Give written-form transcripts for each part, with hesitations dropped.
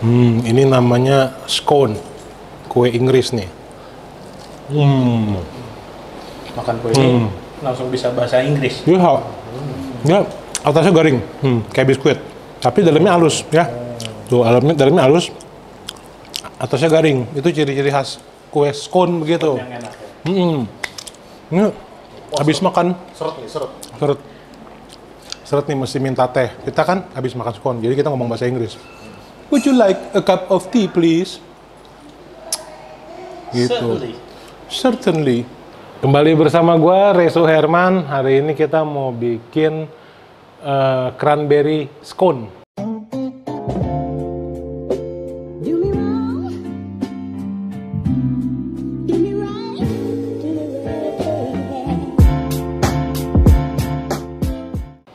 Ini namanya scone, kue Inggris nih. Makan kue ini langsung bisa bahasa Inggris. Iya, ya atasnya garing, kayak biskuit, tapi dalamnya halus ya. Tuh, dalamnya halus, atasnya garing. Itu ciri-ciri khas kue scone begitu. Yang enak ya. Ini habis makan Seret nih, seret. seret nih mesti minta teh. Kita kan habis makan scone, jadi kita ngomong bahasa Inggris. Would you like a cup of tea, please? Gitu. Certainly. Kembali bersama gua Reso Herman. Hari ini kita mau bikin cranberry scone.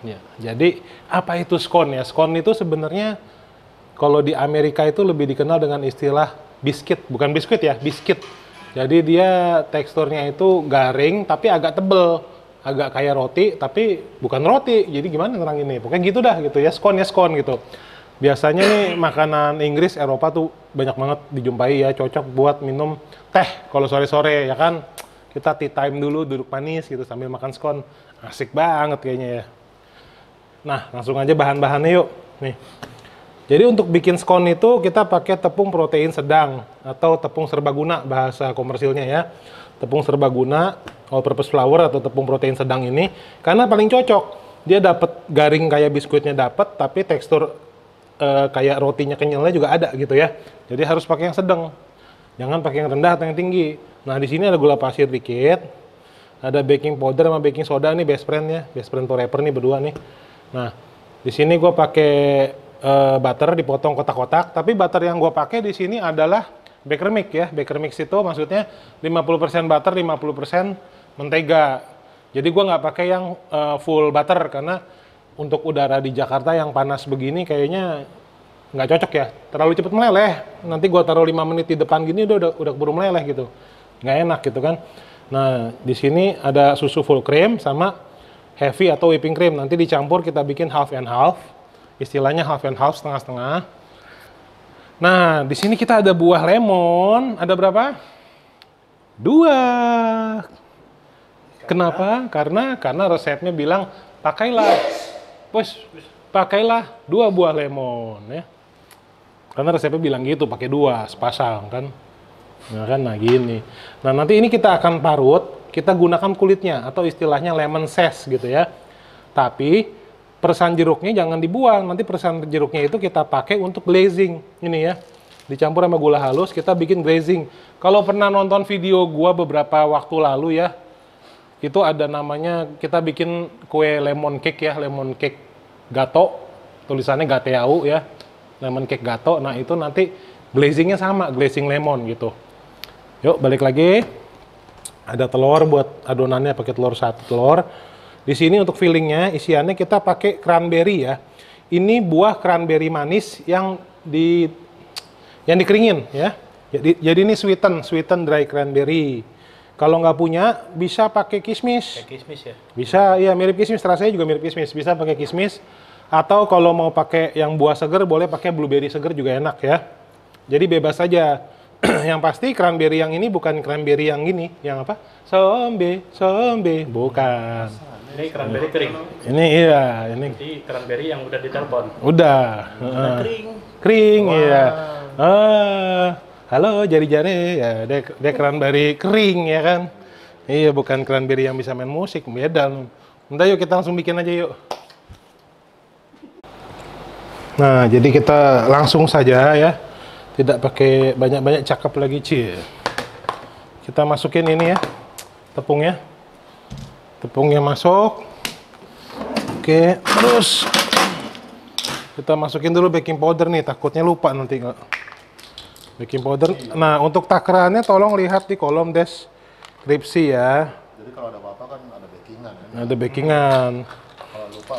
Ya, jadi apa itu scone ya? Scone itu sebenarnya kalau di Amerika itu lebih dikenal dengan istilah biskuit, bukan biskuit ya, biskuit. Jadi dia teksturnya itu garing tapi agak tebel, agak kayak roti tapi bukan roti. Jadi gimana terang ini? Pokoknya gitu dah gitu ya, scone gitu. Biasanya nih makanan Inggris, Eropa tuh banyak banget dijumpai ya, cocok buat minum teh kalau sore-sore ya kan. Kita tea time dulu, duduk manis gitu sambil makan scone. Asik banget kayaknya ya. Nah, langsung aja bahan-bahannya yuk. Nih. Jadi untuk bikin scone itu kita pakai tepung protein sedang atau tepung serbaguna bahasa komersilnya ya. Tepung serbaguna, all purpose flour atau tepung protein sedang ini karena paling cocok. Dia dapat garing kayak biskuitnya dapat, tapi tekstur kayak rotinya kenyalnya juga ada gitu ya. Jadi harus pakai yang sedang. Jangan pakai yang rendah atau yang tinggi. Nah, di sini ada gula pasir dikit. Ada baking powder sama baking soda nih best friend ya. Best friend forever nih berdua nih. Nah, di sini gue pakai butter dipotong kotak-kotak, tapi butter yang gue pakai di sini adalah baker mix ya. Baker mix itu maksudnya 50% butter, 50% mentega. Jadi gue nggak pakai yang full butter karena untuk udara di Jakarta yang panas begini kayaknya nggak cocok ya. Terlalu cepat meleleh. Nanti gue taruh 5 menit di depan gini udah keburu meleleh gitu. Nggak enak gitu kan. Nah, di sini ada susu full cream sama heavy atau whipping cream. Nanti dicampur kita bikin half and half. Istilahnya half and half, setengah-setengah. Nah, di sini kita ada buah lemon. Ada berapa? 2. Kenapa? Karena resepnya bilang pakailah 2 buah lemon ya. Karena resepnya bilang gitu, pakai 2 sepasang kan. Nah gini. Nah, nanti ini kita akan parut, kita gunakan kulitnya atau istilahnya lemon zest gitu ya. Tapi persan jeruknya jangan dibuang, nanti persan jeruknya itu kita pakai untuk glazing. Ini ya, dicampur sama gula halus, kita bikin glazing. Kalau pernah nonton video gua beberapa waktu lalu ya, itu ada namanya, kita bikin kue lemon cake ya, lemon cake gato, tulisannya gateau ya, lemon cake gato. Nah itu nanti glazingnya sama, glazing lemon gitu. Yuk balik lagi, ada telur buat adonannya, pakai telur 1 telur. Di sini untuk fillingnya, isiannya kita pakai cranberry ya. Ini buah cranberry manis yang dikeringin ya. Jadi ini sweeten dry cranberry. Kalau nggak punya, bisa pakai kismis. Kayak kismis ya? Bisa, ya mirip kismis. Rasanya juga mirip kismis. Bisa pakai kismis. Atau kalau mau pakai yang buah seger, boleh pakai blueberry seger juga enak ya. Jadi bebas saja. Yang pasti cranberry yang ini bukan cranberry yang ini. Yang apa? Sombe. Bukan. Ini cranberry kering. Ini iya, ini. Jadi cranberry yang udah ditelepon. Udah. Kering, iya. Halo jari-jari, ya dia cranberry kering ya kan. Iya, bukan cranberry yang bisa main musik, beda. Udah yuk kita langsung bikin aja yuk. Nah, jadi kita langsung saja ya. Tidak pakai banyak-banyak cakap lagi, Ci. Kita masukin ini ya, tepungnya. Tepungnya masuk. Oke, terus kita masukin dulu baking powder nih, takutnya lupa nanti nggak. Baking powder. Nah, untuk takarannya tolong lihat di kolom deskripsi ya. Jadi kalau ada apa-apa kan ada bakingan ya? Ada bakingan. Kalau lupa.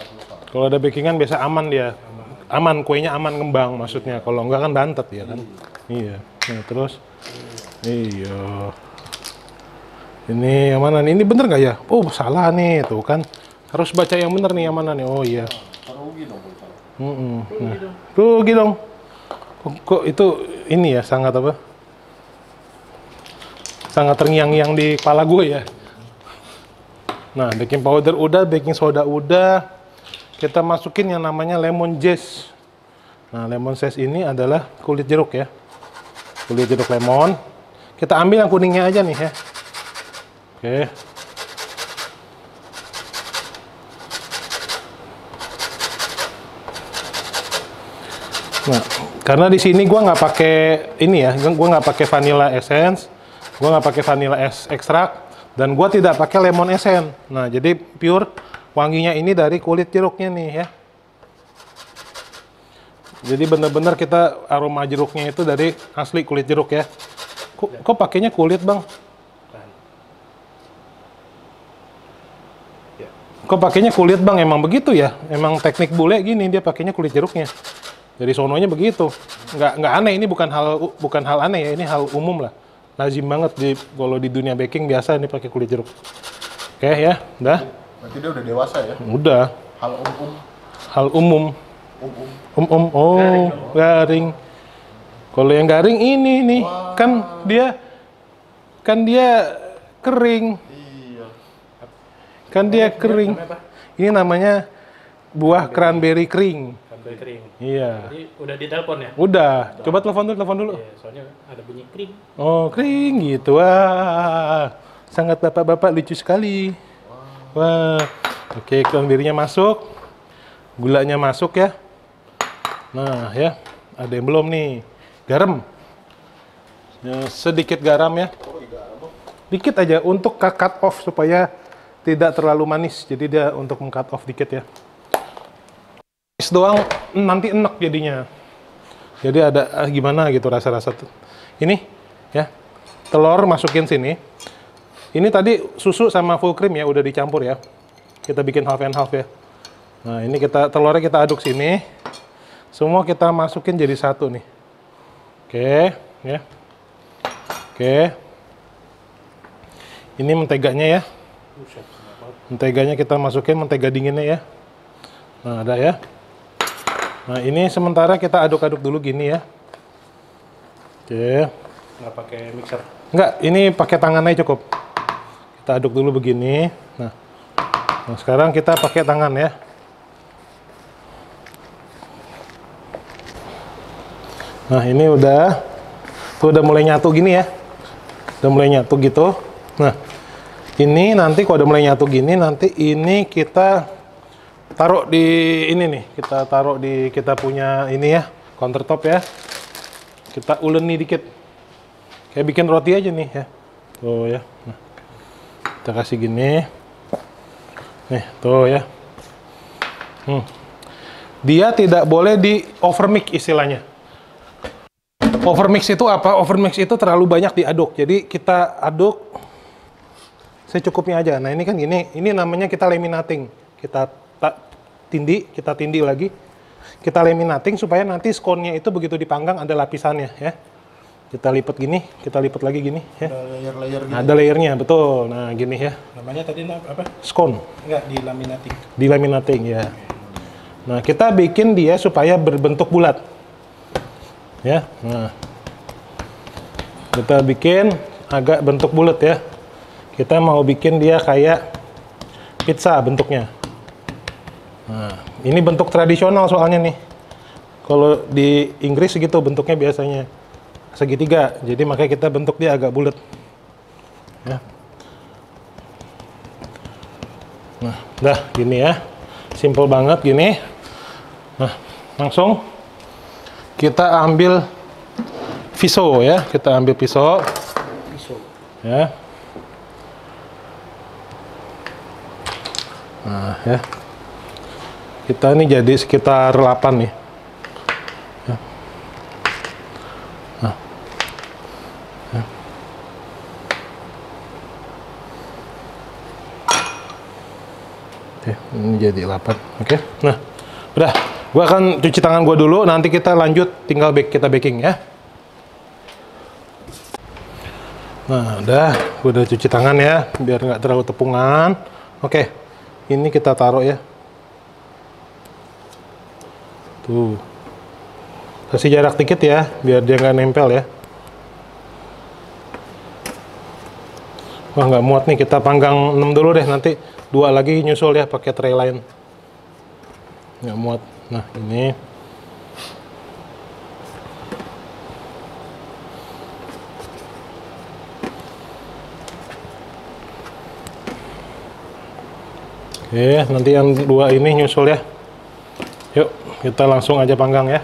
Kalau ada bakingan biasa aman dia. Aman, kuenya aman ngembang maksudnya. Kalau enggak kan bantet ya kan. Iya. Nah, terus. Iya. Ini yang mana nih? Ini bener nggak ya? Oh, salah nih. Tuh kan. Harus baca yang bener nih yang mana nih. Oh iya. Rugi dong kalau salah. Nah. Rugi dong. Kok itu ini ya sangat apa? Sangat terngiang-ngiang di kepala gue ya. Nah, baking powder udah, baking soda udah. Kita masukin yang namanya lemon zest. Nah, lemon zest ini adalah kulit jeruk ya. Kulit jeruk lemon. Kita ambil yang kuningnya aja nih ya. Oke. Nah, karena di sini gua nggak pakai ini ya, gua nggak pakai vanilla essence, gua nggak pakai vanilla extract, dan gua tidak pakai lemon essence. Nah, jadi pure wanginya ini dari kulit jeruknya nih ya. Jadi benar-benar kita aroma jeruknya itu dari asli kulit jeruk ya. Kok pakainya kulit, Bang? Kok pakainya kulit, Bang? Emang begitu ya? Emang teknik bule gini, dia pakainya kulit jeruknya. Dari sononya begitu. Nggak aneh, ini bukan hal aneh ya, ini hal umum lah. Lazim banget kalau di dunia baking biasa ini pakai kulit jeruk. Oke ya, udah. Berarti dia udah dewasa ya? Udah. Hal umum. Oh, garing. Kalau yang garing ini nih, kan dia kering. Iya. Kan dia kering. Ini namanya buah cranberry kering. Cranberry kering. Iya. Jadi udah ditelepon ya? Udah. Coba telepon dulu. Iya, soalnya ada bunyi kering. Oh, kering gitu. Wah, sangat bapak-bapak lucu sekali. Wah. Oke, cranberry-nya masuk. Gulanya masuk ya. Nah, ya. Ada yang belum nih. Garam. Ya, sedikit garam ya. Dikit aja untuk cut off supaya tidak terlalu manis. Jadi dia untuk meng-cut off dikit ya. Manis doang nanti enak jadinya. Jadi ada gimana gitu rasa-rasa tuh. Ini ya. Telur masukin sini. Ini tadi susu sama full cream ya udah dicampur ya. Kita bikin half and half ya. Nah, ini telurnya kita aduk sini. Semua kita masukin jadi satu nih. Oke, ya. Oke. Ini menteganya ya. Menteganya kita masukin, mentega dinginnya ya. Nah, ada ya. Nah, ini sementara kita aduk-aduk dulu gini ya. Oke. Nggak pakai mixer? Enggak, ini pakai tangan aja cukup. Kita aduk dulu begini. Nah, sekarang kita pakai tangan ya. Nah, ini udah mulai nyatu gini ya. Udah mulai nyatu gitu. Nah, ini nanti kalau udah mulai nyatu gini, nanti ini kita taruh di ini nih. Kita taruh di kita punya ini ya, countertop ya. Kita uleni dikit. Kayak bikin roti aja nih ya. Tuh ya. Nah, kita kasih gini. Nih, tuh ya. Dia tidak boleh di overmix istilahnya. Overmix itu apa? Overmix itu terlalu banyak diaduk. Jadi kita aduk secukupnya aja. Nah, ini kan gini. Ini namanya kita laminating. Kita tindih lagi. Kita laminating supaya nanti scone-nya itu begitu dipanggang ada lapisannya ya. Kita lipat gini, kita lipat lagi gini ya. Ada layer-layer gitu. Ada layernya, betul. Nah, gini ya. Namanya tadi apa? Scone. Enggak, di laminating. Di laminating ya. Nah, kita bikin dia supaya berbentuk bulat. Ya. Nah. Kita bikin agak bentuk bulat ya. Kita mau bikin dia kayak pizza bentuknya. Nah, ini bentuk tradisional soalnya nih. Kalau di Inggris gitu bentuknya biasanya segitiga. Jadi makanya kita bentuk dia agak bulat. Ya. Nah, udah gini ya. Simple banget gini. Nah, langsung kita ambil pisau ya. Kita ambil pisau. Ya. Nah, ya. Kita ini jadi sekitar 8 nih. Ya. Nah. Ya. Oke, ini jadi 8. Oke. Nah, udah. Gua akan cuci tangan gua dulu, nanti kita lanjut tinggal kita baking ya. Nah, udah. Gua udah cuci tangan ya, biar nggak terlalu tepungan. Oke. Ini kita taruh ya. Tuh. Kasih jarak dikit ya, biar dia nggak nempel ya. Wah, nggak muat nih, kita panggang 6 dulu deh, nanti 2 lagi nyusul ya pakai tray lain. Nggak muat. Nah, ini. Oke, nanti yang 2 ini nyusul ya. Yuk, kita langsung aja panggang ya.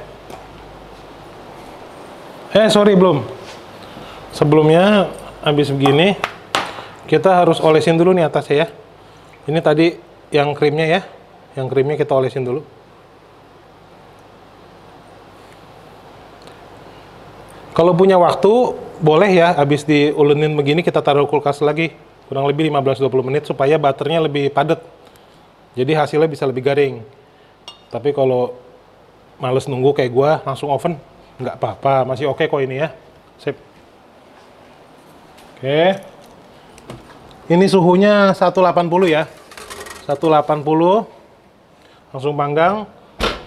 Sorry, belum. Sebelumnya, habis begini, kita harus olesin dulu nih atasnya ya. Ini tadi yang krimnya ya. Yang krimnya kita olesin dulu. Kalau punya waktu, boleh ya, habis diulenin begini kita taruh kulkas lagi. Kurang lebih 15-20 menit supaya butternya lebih padat. Jadi hasilnya bisa lebih garing. Tapi kalau males nunggu kayak gua, langsung oven, nggak apa-apa. Masih oke kok ini ya. Sip. Oke. Ini suhunya 180 ya. 180. Langsung panggang.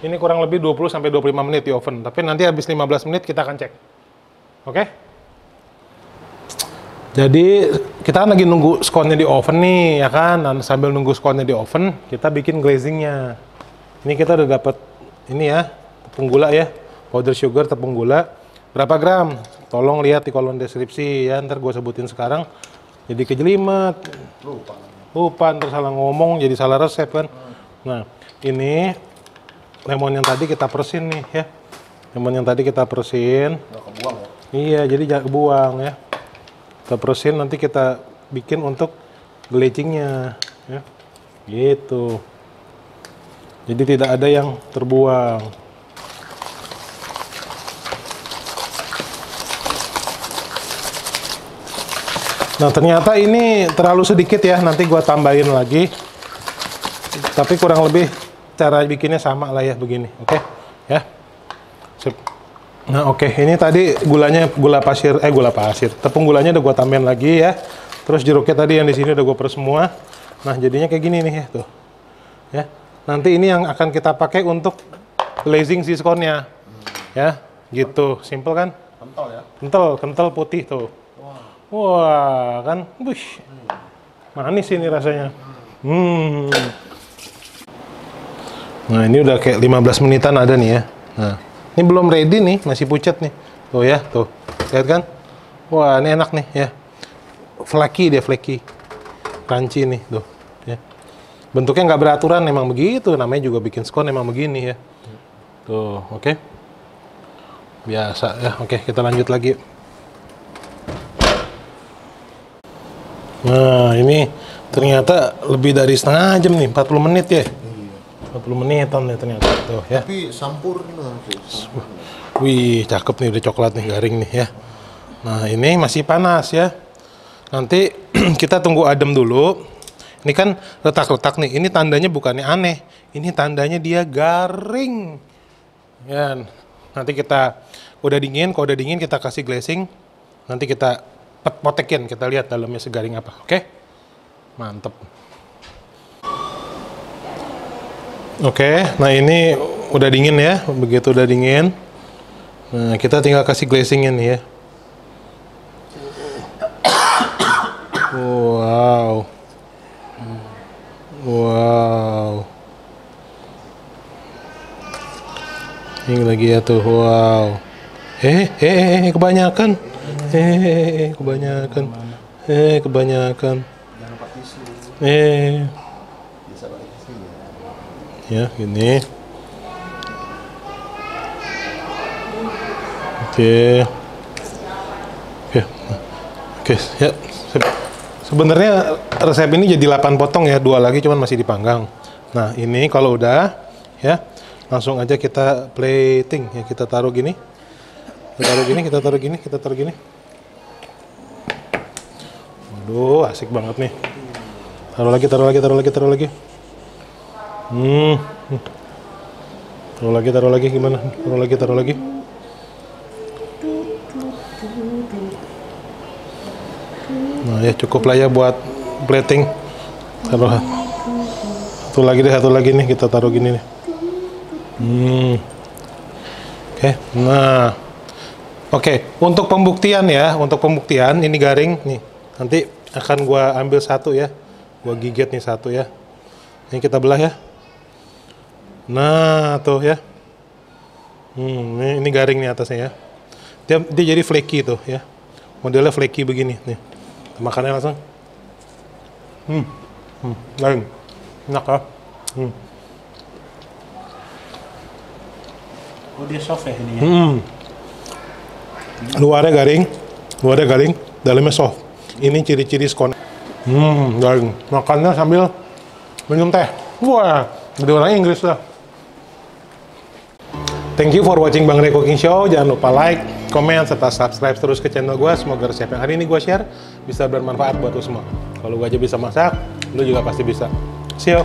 Ini kurang lebih 20-25 menit di oven. Tapi nanti habis 15 menit kita akan cek. Oke? Jadi kita kan lagi nunggu skonnya di oven nih, ya kan? Dan sambil nunggu skonnya di oven, kita bikin glazingnya. Ini kita udah dapat ini ya, tepung gula ya, powder sugar, tepung gula. Berapa gram? Tolong lihat di kolom deskripsi ya, ntar gue sebutin sekarang. Jadi kejelimet. Lupa, ntar salah ngomong, jadi salah resep kan. Nah, ini lemon yang tadi kita persin nih ya. Lemon yang tadi kita persin. Nggak kebuang ya? Iya, jadi jangan kebuang ya. Kita persin, nanti kita bikin untuk glazingnya ya. Gitu. Jadi tidak ada yang terbuang. Nah, ternyata ini terlalu sedikit ya, nanti gua tambahin lagi. Tapi kurang lebih cara bikinnya sama lah ya, begini. Oke? Ya. Sip. Nah, oke, ini tadi gulanya gula pasir, tepung gulanya udah gua tambahin lagi ya. Terus jeruknya tadi yang di sini udah gua peres semua. Nah, jadinya kayak gini nih ya, tuh. Ya. Nanti ini yang akan kita pakai untuk glazing si skonnya. Ya, gitu. Simple kan? Kental ya? Kental putih tuh. Wah, kan? Bush. Manis ini rasanya. Nah, ini udah kayak 15 menitan ada nih ya. Nah, ini belum ready nih, masih pucat nih. Tuh ya, tuh. Lihat kan? Wah, ini enak nih ya. Flaky dia, flaky. Crunchy nih, tuh. Ya. Bentuknya nggak beraturan, emang begitu. Namanya juga bikin scone emang begini ya. Tuh, oke. Biasa ya. Oke, kita lanjut lagi. Nah, ini ternyata lebih dari setengah jam nih, 40 menit ya. 40 menitan nih ternyata tuh ya. Tapi sampurna sih. Wih, cakep nih, udah coklat nih, garing nih ya. Nah, ini masih panas ya. Nanti kita tunggu adem dulu. Ini kan retak-retak nih. Ini tandanya bukannya aneh. Ini tandanya dia garing. Ya, nanti kita udah dingin, kalau udah dingin kita kasih glazing. Nanti kita potekin, kita lihat dalamnya segaring apa. Oke? Mantep. Oke, nah ini udah dingin ya. Begitu udah dingin, nah kita tinggal kasih glazingnya nih ya. Wow. Wow. Ini lagi ya tuh, wow. Kebanyakan. Kebanyakan. Kebanyakan. Ya, gini. Oke. Ya. Sebenarnya resep ini jadi 8 potong ya, 2 lagi cuman masih dipanggang. Nah, ini kalau udah ya, langsung aja kita plating ya, kita taruh gini. Kita taruh gini. Waduh, asik banget nih. Taruh lagi. Taruh lagi gimana? Taruh lagi. Nah, ya cukup lah ya buat plating. Taruh. Satu lagi nih, kita taruh gini nih. Oke, nah, oke. Untuk pembuktian ya, ini garing nih. Nanti akan gua ambil satu ya, gua gigit nih satu ya. Ini kita belah ya. Nah, tuh ya. Ini garing nih atasnya ya. Dia jadi flaky tuh ya. Modelnya flaky begini nih. Makannya langsung. Garing. Enak ya. Oh dia soft ya ini ya? Luarnya garing, dalamnya soft. Ini ciri-ciri scone. Garing. Makannya sambil minum teh. Wah, jadi orang Inggris lah. Thank you for watching Bang Ray Cooking Show. Jangan lupa like, comment, serta subscribe terus ke channel gue. Semoga resep yang hari ini gue share bisa bermanfaat buat lo semua. Kalau gue aja bisa masak, lo juga pasti bisa. See you.